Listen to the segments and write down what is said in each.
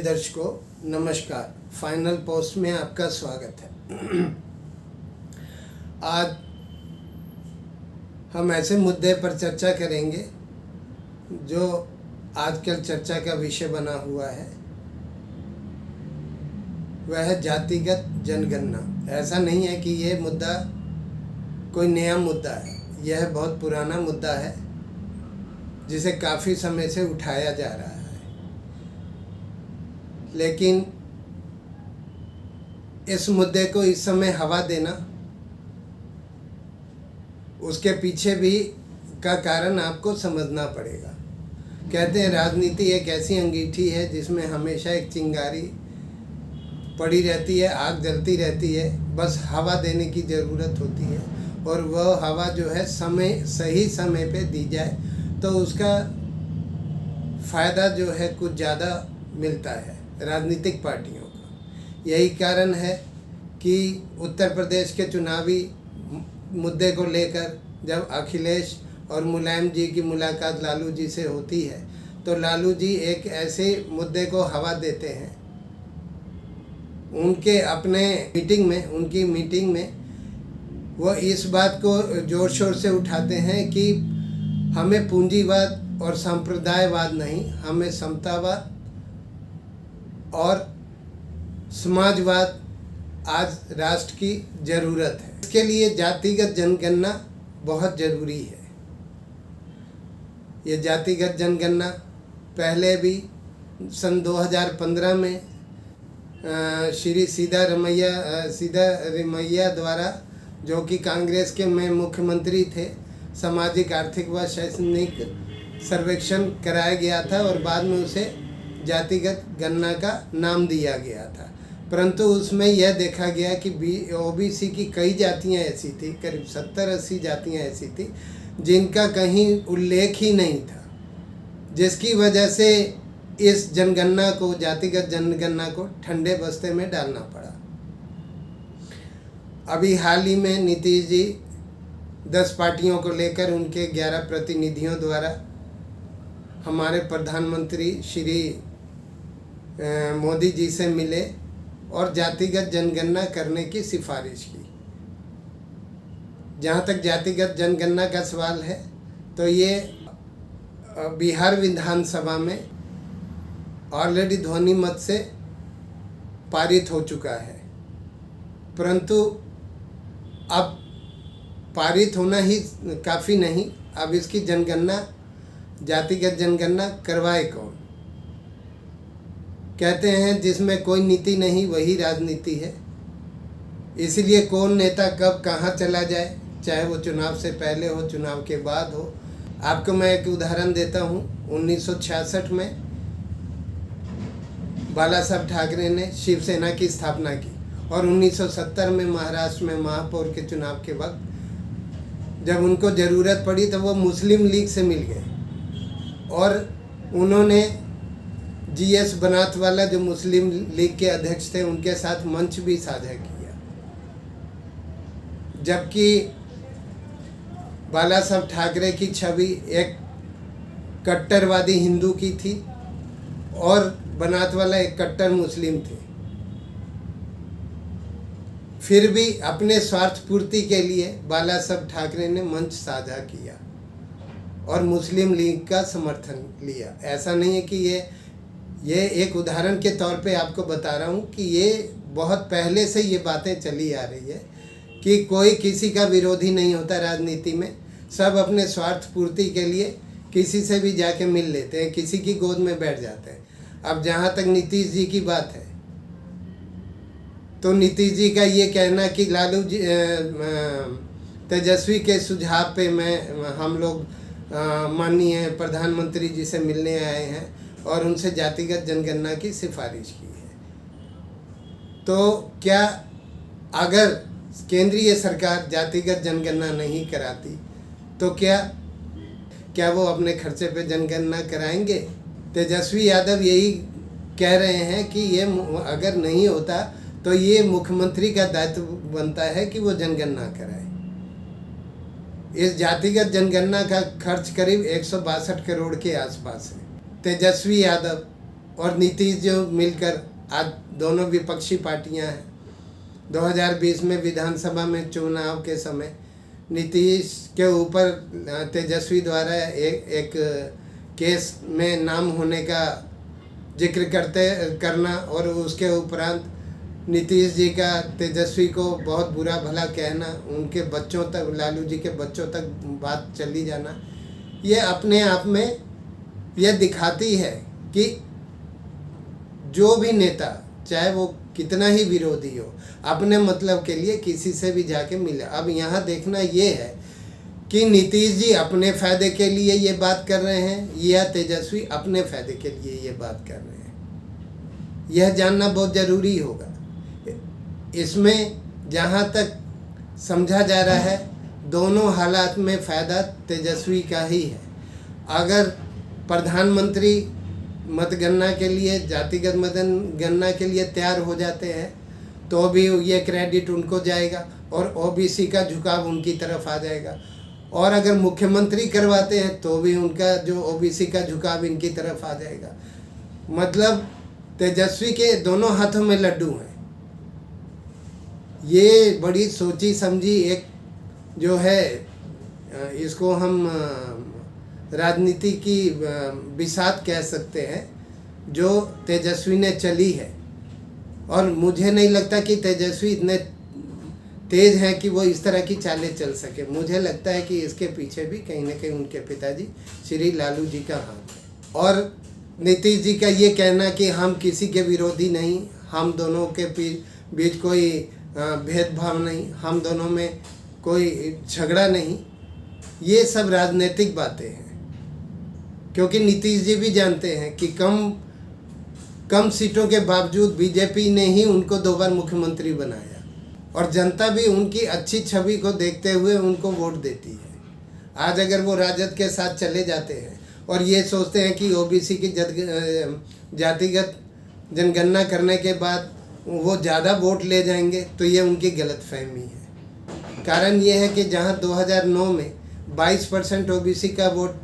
दर्शकों नमस्कार। Final post में आपका स्वागत है। आज हम ऐसे मुद्दे पर चर्चा करेंगे जो आजकल चर्चा का विषय बना हुआ है, वह है जातिगत जनगणना। ऐसा नहीं है कि ये मुद्दा कोई नया मुद्दा है, यह बहुत पुराना मुद्दा है जिसे काफ़ी समय से उठाया जा रहा है। लेकिन इस मुद्दे को इस समय हवा देना, उसके पीछे भी का कारण आपको समझना पड़ेगा। कहते हैं राजनीति एक ऐसी अंगीठी है जिसमें हमेशा एक चिंगारी पड़ी रहती है, आग जलती रहती है, बस हवा देने की ज़रूरत होती है। और वह हवा जो है सही समय पे दी जाए तो उसका फ़ायदा जो है कुछ ज़्यादा मिलता है राजनीतिक पार्टियों को। यही कारण है कि उत्तर प्रदेश के चुनावी मुद्दे को लेकर जब अखिलेश और मुलायम जी की मुलाकात लालू जी से होती है तो लालू जी एक ऐसे मुद्दे को हवा देते हैं। उनकी मीटिंग में वो इस बात को ज़ोर शोर से उठाते हैं कि हमें पूंजीवाद और सांप्रदायवाद नहीं, हमें समतावाद और समाजवाद आज राष्ट्र की ज़रूरत है। इसके लिए जातिगत जनगणना बहुत ज़रूरी है। ये जातिगत जनगणना पहले भी सन 2015 में श्री सिद्धारमैया द्वारा, जो कि कांग्रेस के में मुख्यमंत्री थे, सामाजिक आर्थिक व शैक्षणिक सर्वेक्षण कराया गया था और बाद में उसे जातिगत गणना का नाम दिया गया था। परंतु उसमें यह देखा गया कि ओबीसी की कई जातियां ऐसी थी, करीब 70-80 जातियां ऐसी थी जिनका कहीं उल्लेख ही नहीं था, जिसकी वजह से इस जनगणना को, जातिगत जनगणना को ठंडे बस्ते में डालना पड़ा। अभी हाल ही में नीतीश जी 10 पार्टियों को लेकर उनके 11 प्रतिनिधियों द्वारा हमारे प्रधानमंत्री श्री मोदी जी से मिले और जातिगत जनगणना करने की सिफारिश की। जहाँ तक जातिगत जनगणना का सवाल है तो ये बिहार विधानसभा में ऑलरेडी ध्वनि मत से पारित हो चुका है। परंतु अब पारित होना ही काफ़ी नहीं, अब इसकी जनगणना, जातिगत जनगणना करवाए कौन? कहते हैं जिसमें कोई नीति नहीं वही राजनीति है। इसलिए कौन नेता कब कहाँ चला जाए, चाहे वो चुनाव से पहले हो, चुनाव के बाद हो। आपको मैं एक उदाहरण देता हूँ। 1966 में बाला साहब ठाकरे ने शिवसेना की स्थापना की और 1970 में महाराष्ट्र में महापौर के चुनाव के वक्त जब उनको ज़रूरत पड़ी तो वो मुस्लिम लीग से मिल गए और उन्होंने जीएस बनातवाला, जो मुस्लिम लीग के अध्यक्ष थे, उनके साथ मंच भी साझा किया। जबकि बाला साहब ठाकरे की छवि एक कट्टरवादी हिंदू की थी और बनातवाला एक कट्टर मुस्लिम थे। फिर भी अपने स्वार्थ पूर्ति के लिए बाला साहब ठाकरे ने मंच साझा किया और मुस्लिम लीग का समर्थन लिया। ऐसा नहीं है कि ये एक उदाहरण के तौर पे आपको बता रहा हूँ कि ये बहुत पहले से ये बातें चली आ रही है कि कोई किसी का विरोधी नहीं होता राजनीति में। सब अपने स्वार्थ पूर्ति के लिए किसी से भी जाके मिल लेते हैं, किसी की गोद में बैठ जाते हैं। अब जहाँ तक नीतीश जी की बात है तो नीतीश जी का ये कहना कि लालू जी, तेजस्वी के सुझाव पे हम लोग माननीय प्रधानमंत्री जी से मिलने आए हैं और उनसे जातिगत जनगणना की सिफारिश की है। तो क्या अगर केंद्रीय सरकार जातिगत जनगणना नहीं कराती तो क्या वो अपने खर्चे पे जनगणना कराएंगे? तेजस्वी यादव यही कह रहे हैं कि ये अगर नहीं होता तो ये मुख्यमंत्री का दायित्व बनता है कि वो जनगणना कराए। इस जातिगत जनगणना का खर्च करीब 162 करोड़ के आसपास है। तेजस्वी यादव और नीतीश जो मिलकर आज दोनों विपक्षी पार्टियां हैं। 2020 में विधानसभा में चुनाव के समय नीतीश के ऊपर तेजस्वी द्वारा एक केस में नाम होने का जिक्र करना और उसके उपरांत नीतीश जी का तेजस्वी को बहुत बुरा भला कहना, उनके बच्चों तक, लालू जी के बच्चों तक बात चली जाना, ये अपने आप में यह दिखाती है कि जो भी नेता, चाहे वो कितना ही विरोधी हो, अपने मतलब के लिए किसी से भी जाके मिले। अब यहाँ देखना ये है कि नीतीश जी अपने फ़ायदे के लिए ये बात कर रहे हैं या तेजस्वी अपने फ़ायदे के लिए ये बात कर रहे हैं, यह जानना बहुत ज़रूरी होगा। इसमें जहाँ तक समझा जा रहा है, दोनों हालात में फ़ायदा तेजस्वी का ही है। अगर प्रधानमंत्री मतगणना के लिए, जातिगत मतगणना के लिए तैयार हो जाते हैं तो भी ये क्रेडिट उनको जाएगा और ओबीसी का झुकाव उनकी तरफ आ जाएगा। और अगर मुख्यमंत्री करवाते हैं तो भी उनका जो ओबीसी का झुकाव इनकी तरफ आ जाएगा। मतलब तेजस्वी के दोनों हाथों में लड्डू हैं। ये बड़ी सोची समझी एक जो है, इसको हम राजनीति की बिसात कह सकते हैं, जो तेजस्वी ने चली है। और मुझे नहीं लगता कि तेजस्वी इतने तेज़ हैं कि वो इस तरह की चालें चल सके। मुझे लगता है कि इसके पीछे भी कहीं ना कहीं उनके पिताजी श्री लालू जी का हाथ है। और नीतीश जी का ये कहना कि हम किसी के विरोधी नहीं, हम दोनों के बीच कोई भेदभाव नहीं, हम दोनों में कोई झगड़ा नहीं, ये सब राजनीतिक बातें हैं। क्योंकि नीतीश जी भी जानते हैं कि कम सीटों के बावजूद बीजेपी ने ही उनको 2 बार मुख्यमंत्री बनाया और जनता भी उनकी अच्छी छवि को देखते हुए उनको वोट देती है। आज अगर वो राजद के साथ चले जाते हैं और ये सोचते हैं कि ओबीसी की जातिगत जनगणना करने के बाद वो ज़्यादा वोट ले जाएंगे, तो ये उनकी गलतफहमी है। कारण ये है कि जहाँ 2009 में 22% ओबीसी का वोट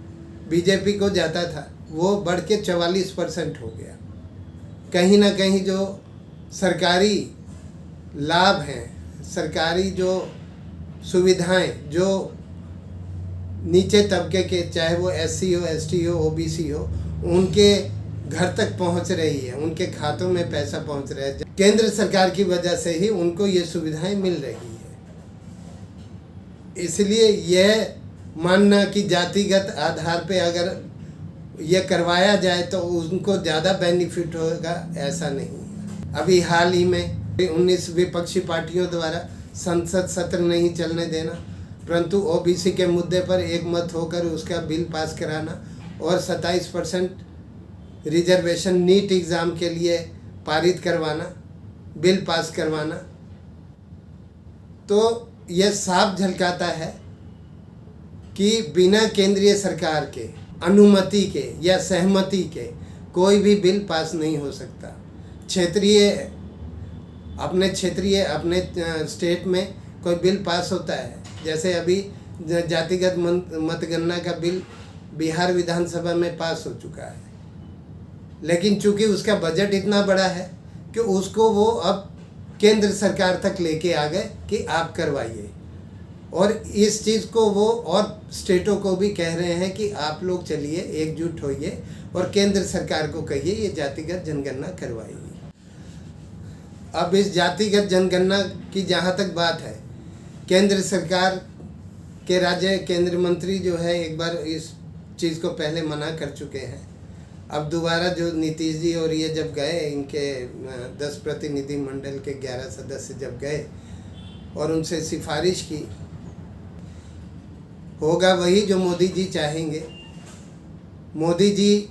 बीजेपी को जाता था, वो बढ़ के 44% हो गया। कहीं ना कहीं जो सरकारी लाभ हैं, सरकारी जो सुविधाएं जो नीचे तबके के, चाहे वो एससी हो, एसटी हो, ओबीसी हो, उनके घर तक पहुंच रही है, उनके खातों में पैसा पहुंच रहा है। केंद्र सरकार की वजह से ही उनको ये सुविधाएं मिल रही है। इसलिए यह मानना कि जातिगत आधार पे अगर यह करवाया जाए तो उनको ज़्यादा बेनिफिट होगा, ऐसा नहीं। अभी हाल ही में 19 विपक्षी पार्टियों द्वारा संसद सत्र नहीं चलने देना, परंतु ओबीसी के मुद्दे पर एक मत होकर उसका बिल पास कराना और 27% रिजर्वेशन नीट एग्ज़ाम के लिए पारित करवाना, बिल पास करवाना, तो यह साफ झलकाता है कि बिना केंद्रीय सरकार के अनुमति के या सहमति के कोई भी बिल पास नहीं हो सकता। अपने स्टेट में कोई बिल पास होता है, जैसे अभी जातिगत मतगणना का बिल बिहार विधानसभा में पास हो चुका है, लेकिन चूंकि उसका बजट इतना बड़ा है कि उसको वो अब केंद्र सरकार तक लेके आ गए कि आप करवाइए। और इस चीज़ को वो और स्टेटों को भी कह रहे हैं कि आप लोग चलिए, एकजुट होइए और केंद्र सरकार को कहिए ये जातिगत जनगणना करवाइए। अब इस जातिगत जनगणना की जहाँ तक बात है, केंद्र सरकार के राज्य केंद्र मंत्री जो है एक बार इस चीज़ को पहले मना कर चुके हैं। अब दोबारा जो नीतीश जी और ये जब गए, इनके 10 प्रतिनिधि मंडल के 11 सदस्य जब गए और उनसे सिफारिश की, होगा वही जो मोदी जी चाहेंगे। मोदी जी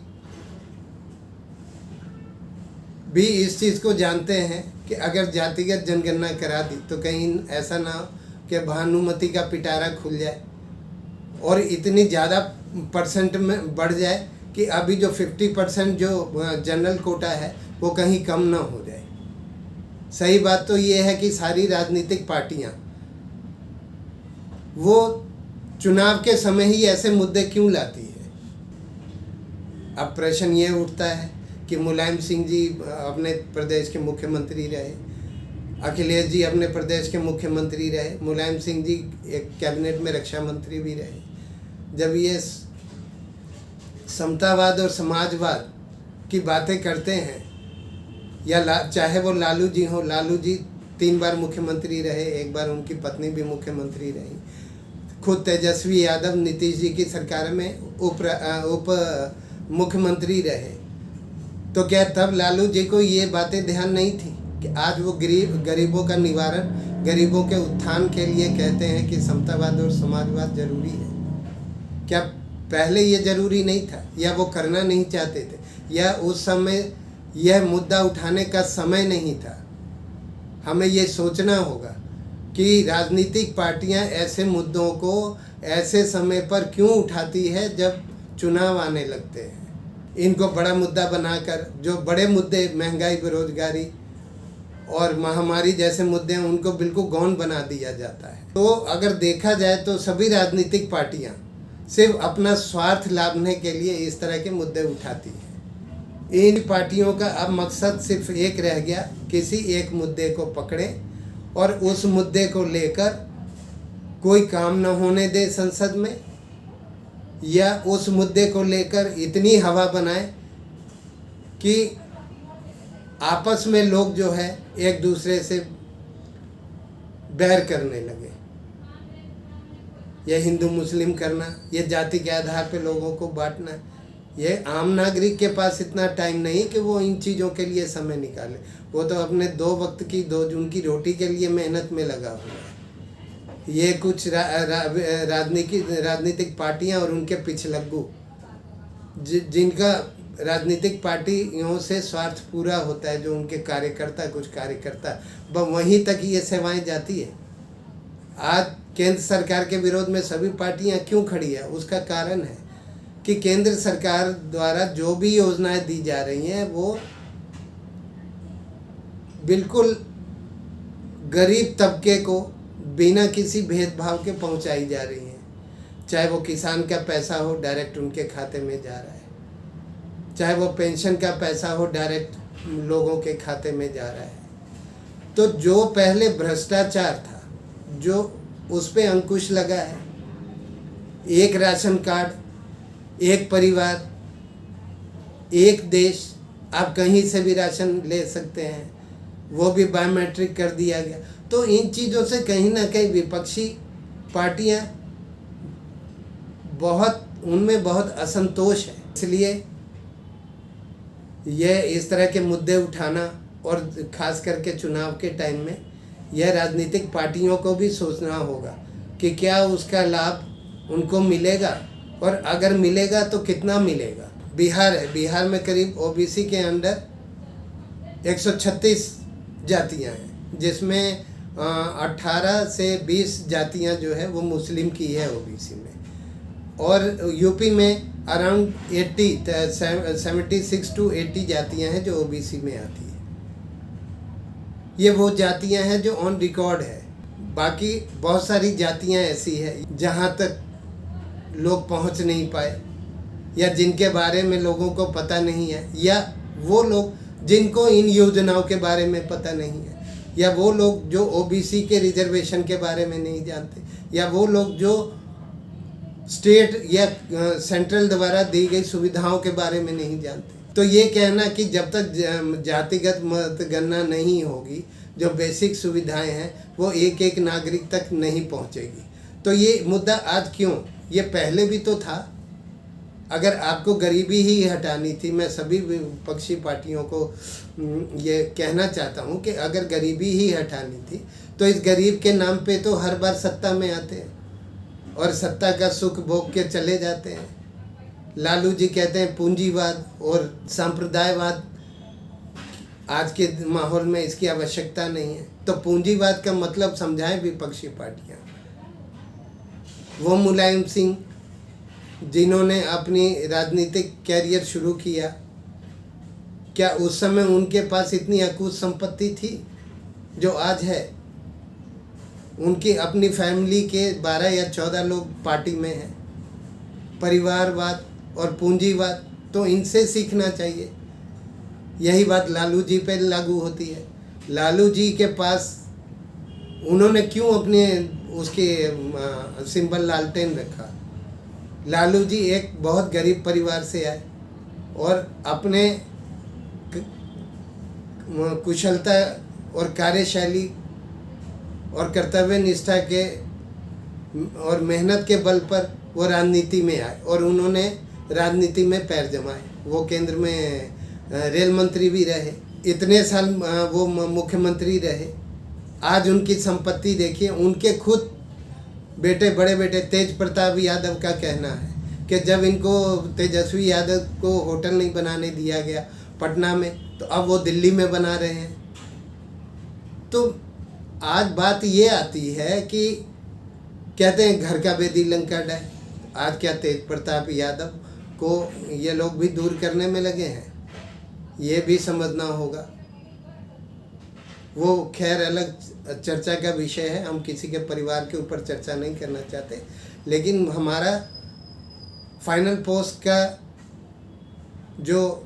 भी इस चीज़ को जानते हैं कि अगर जातिगत जनगणना करा दी तो कहीं ऐसा ना हो कि भानुमति का पिटारा खुल जाए और इतनी ज़्यादा परसेंट में बढ़ जाए कि अभी जो 50% जो जनरल कोटा है वो कहीं कम ना हो जाए। सही बात तो ये है कि सारी राजनीतिक पार्टियां वो चुनाव के समय ही ऐसे मुद्दे क्यों लाती है। अब प्रश्न ये उठता है कि मुलायम सिंह जी अपने प्रदेश के मुख्यमंत्री रहे, अखिलेश जी अपने प्रदेश के मुख्यमंत्री रहे, मुलायम सिंह जी एक कैबिनेट में रक्षा मंत्री भी रहे। जब ये समतावाद और समाजवाद की बातें करते हैं, या चाहे वो लालू जी हो, लालू जी 3 बार मुख्यमंत्री रहे, 1 बार उनकी पत्नी भी मुख्यमंत्री रही, खुद तेजस्वी यादव नीतीश जी की सरकार में उप मुख्यमंत्री रहे, तो क्या तब लालू जी को ये बातें ध्यान नहीं थी कि आज वो गरीबों का निवारण, गरीबों के उत्थान के लिए कहते हैं कि समतावाद और समाजवाद जरूरी है? क्या पहले ये जरूरी नहीं था, या वो करना नहीं चाहते थे, या उस समय यह मुद्दा उठाने का समय नहीं था? हमें ये सोचना होगा कि राजनीतिक पार्टियां ऐसे मुद्दों को ऐसे समय पर क्यों उठाती है जब चुनाव आने लगते हैं। इनको बड़ा मुद्दा बनाकर, जो बड़े मुद्दे महंगाई, बेरोजगारी और महामारी जैसे मुद्दे हैं, उनको बिल्कुल गौण बना दिया जाता है। तो अगर देखा जाए तो सभी राजनीतिक पार्टियां सिर्फ अपना स्वार्थ लाभने के लिए इस तरह के मुद्दे उठाती हैं। इन पार्टियों का अब मकसद सिर्फ एक रह गया, किसी एक मुद्दे को पकड़े और उस मुद्दे को लेकर कोई काम न होने दे संसद में, या उस मुद्दे को लेकर इतनी हवा बनाए कि आपस में लोग जो है एक दूसरे से बैर करने लगे। यह हिंदू मुस्लिम करना, यह जाति के आधार पर लोगों को बांटना, ये आम नागरिक के पास इतना टाइम नहीं कि वो इन चीज़ों के लिए समय निकाले। वो तो अपने 2 वक्त की 2 जून की रोटी के लिए मेहनत में लगा हुआ है। ये कुछ राजनीतिक पार्टियां और उनके पिछलग्गू, जिनका राजनीतिक पार्टियों से स्वार्थ पूरा होता है, जो उनके कार्यकर्ता, कुछ कार्यकर्ता, वहीं तक ये सेवाएं जाती है। आज केंद्र सरकार के विरोध में सभी पार्टियां क्यों खड़ी है? उसका कारण है कि केंद्र सरकार द्वारा जो भी योजनाएं दी जा रही हैं वो बिल्कुल गरीब तबके को बिना किसी भेदभाव के पहुंचाई जा रही हैं। चाहे वो किसान का पैसा हो, डायरेक्ट उनके खाते में जा रहा है, चाहे वो पेंशन का पैसा हो, डायरेक्ट लोगों के खाते में जा रहा है। तो जो पहले भ्रष्टाचार था, जो उस पे अंकुश लगा है, एक राशन कार्ड, एक परिवार, एक देश, आप कहीं से भी राशन ले सकते हैं, वो भी बायोमेट्रिक कर दिया गया। तो इन चीज़ों से कहीं ना कहीं विपक्षी पार्टियां उनमें बहुत असंतोष है। इसलिए यह इस तरह के मुद्दे उठाना, और ख़ास करके चुनाव के टाइम में, यह राजनीतिक पार्टियों को भी सोचना होगा कि क्या उसका लाभ उनको मिलेगा, और अगर मिलेगा तो कितना मिलेगा। बिहार है, बिहार में करीब ओबीसी के अंडर 136 जातियां हैं, जिसमें 18 से 20 जातियां जो है वो मुस्लिम की है ओबीसी में, और यूपी में अराउंड 76 to 80 जातियां हैं जो ओबीसी में आती है। ये वो जातियां हैं जो ऑन रिकॉर्ड है। बाकी बहुत सारी जातियां ऐसी हैं जहां तक लोग पहुंच नहीं पाए, या जिनके बारे में लोगों को पता नहीं है, या वो लोग जिनको इन योजनाओं के बारे में पता नहीं है, या वो लोग जो ओबीसी के रिजर्वेशन के बारे में नहीं जानते, या वो लोग जो स्टेट या सेंट्रल द्वारा दी गई सुविधाओं के बारे में नहीं जानते। तो ये कहना कि जब तक जातिगत मतगणना नहीं होगी, जो बेसिक सुविधाएं हैं वो एक एक नागरिक तक नहीं पहुंचेगी। तो ये मुद्दा आज क्यों? ये पहले भी तो था। अगर आपको गरीबी ही हटानी थी, मैं सभी विपक्षी पार्टियों को ये कहना चाहता हूँ कि अगर गरीबी ही हटानी थी तो इस गरीब के नाम पे तो हर बार सत्ता में आते हैं और सत्ता का सुख भोग के चले जाते हैं। लालू जी कहते हैं पूंजीवाद और सांप्रदायवाद, आज के माहौल में इसकी आवश्यकता नहीं है। तो पूंजीवाद का मतलब समझाएं विपक्षी पार्टियाँ। वो मुलायम सिंह जिन्होंने अपनी राजनीतिक कैरियर शुरू किया, क्या उस समय उनके पास इतनी अकूत संपत्ति थी जो आज है? उनकी अपनी फैमिली के 12 या 14 लोग पार्टी में हैं। परिवारवाद और पूंजीवाद तो इनसे सीखना चाहिए। यही बात लालू जी पे लागू होती है। लालू जी के पास उन्होंने क्यों अपने उसके सिंबल लालटेन रखा? लालू जी एक बहुत गरीब परिवार से आए और अपने कुशलता और कार्यशैली और कर्तव्य निष्ठा के और मेहनत के बल पर वो राजनीति में आए और उन्होंने राजनीति में पैर जमाए। वो केंद्र में रेल मंत्री भी रहे, इतने साल वो मुख्यमंत्री रहे। आज उनकी संपत्ति देखिए। उनके खुद बेटे, बड़े बेटे तेज प्रताप यादव का कहना है कि जब इनको तेजस्वी यादव को होटल नहीं बनाने दिया गया पटना में, तो अब वो दिल्ली में बना रहे हैं। तो आज बात ये आती है कि कहते हैं घर का बेदी लंका डाय। आज क्या तेज प्रताप यादव को ये लोग भी दूर करने में लगे हैं? ये भी समझना होगा। वो खैर अलग चर्चा का विषय है, हम किसी के परिवार के ऊपर चर्चा नहीं करना चाहते। लेकिन हमारा फाइनल पोस्ट का जो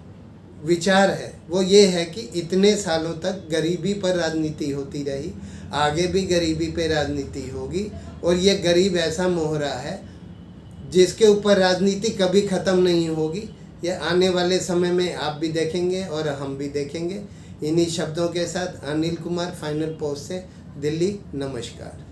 विचार है वो ये है कि इतने सालों तक गरीबी पर राजनीति होती रही, आगे भी गरीबी पे राजनीति होगी। और ये गरीब ऐसा मोहरा है जिसके ऊपर राजनीति कभी ख़त्म नहीं होगी। ये आने वाले समय में आप भी देखेंगे और हम भी देखेंगे। इन्हीं शब्दों के साथ अनिल कुमार, फाइनल पोस्ट से दिल्ली, नमस्कार।